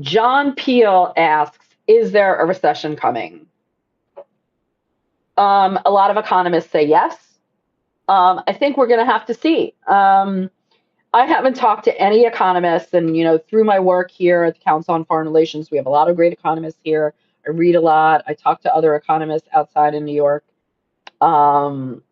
John Peel asks, is there a recession coming? A lot of economists say yes. I think we're going to have to see. I haven't talked to any economists, and through my work here at the Council on Foreign Relations, we have a lot of great economists here. I read a lot. I talk to other economists outside in New York, and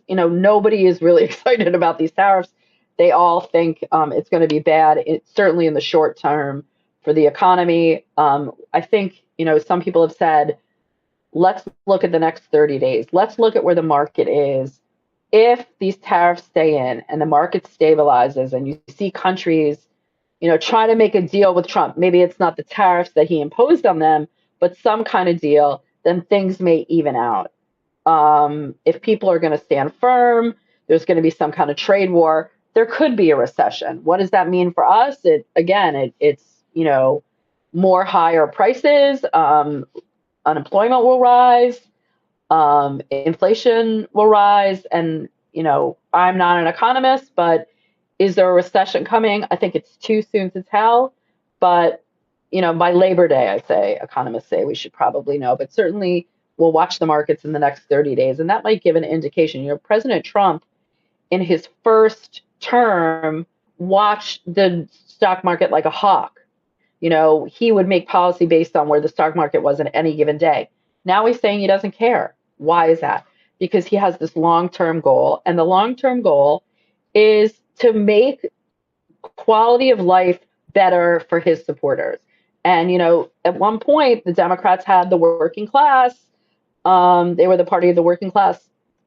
nobody is really excited about these tariffs. They all think it's going to be bad. It's certainly in the short term for the economy. I think some people have said, let's look at the next 30 days. Let's look at where the market is. If these tariffs stay in and the market stabilizes and you see countries, try to make a deal with Trump, maybe it's not the tariffs that he imposed on them, but some kind of deal, then things may even out. If people are going to stand firm, there's going to be some kind of trade war, there could be a recession. What does that mean for us? It's more higher prices, unemployment will rise, inflation will rise, and I'm not an economist, but is there a recession coming? I think it's too soon to tell, but by Labor Day, I say economists say we should probably know, but certainly we'll watch the markets in the next 30 days, and that might give an indication. President Trump, in his first term, watched the stock market like a hawk. He would make policy based on where the stock market was at any given day. Now he's saying he doesn't care. Why is that? Because he has this long-term goal, and the long-term goal is to make quality of life better for his supporters. And, at one point, the Democrats had the working class. They were the party of the working class.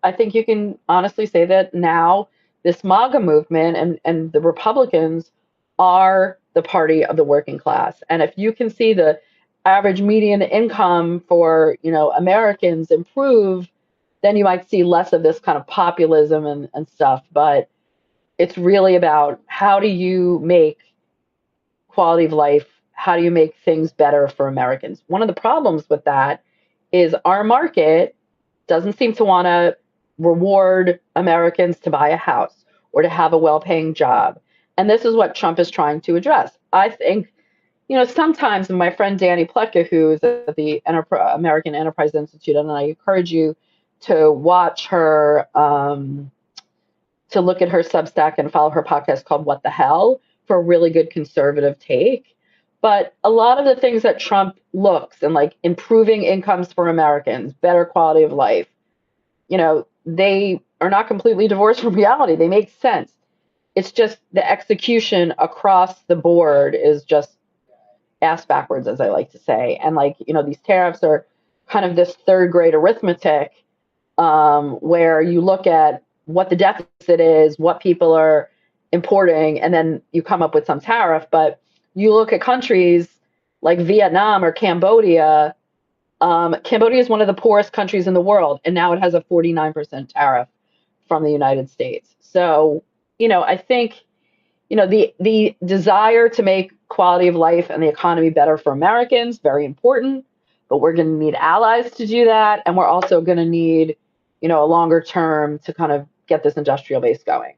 I think you can honestly say that now this MAGA movement and the Republicans are the party of the working class. And if you can see the average median income for, Americans improve, then you might see less of this kind of populism and stuff. But it's really about how do you make quality of life? How do you make things better for Americans? One of the problems with that is our market doesn't seem to want to reward Americans to buy a house or to have a well-paying job. And this is what Trump is trying to address. I think, sometimes my friend Danny Pletka, who is at the American Enterprise Institute, and I encourage you to watch her, to look at her Substack and follow her podcast called What the Hell for a really good conservative take. But a lot of the things that Trump looks and like improving incomes for Americans, better quality of life, they are not completely divorced from reality. They make sense. It's just the execution across the board is just ass backwards, as I like to say. And these tariffs are kind of this third grade arithmetic, where you look at what the deficit is, what people are importing, and then you come up with some tariff. But you look at countries like Vietnam or Cambodia. Cambodia is one of the poorest countries in the world, and now it has a 49% tariff from the United States. So, I think, the desire to make quality of life and the economy better for Americans, very important, but we're going to need allies to do that. And we're also going to need, a longer term to kind of get this industrial base going.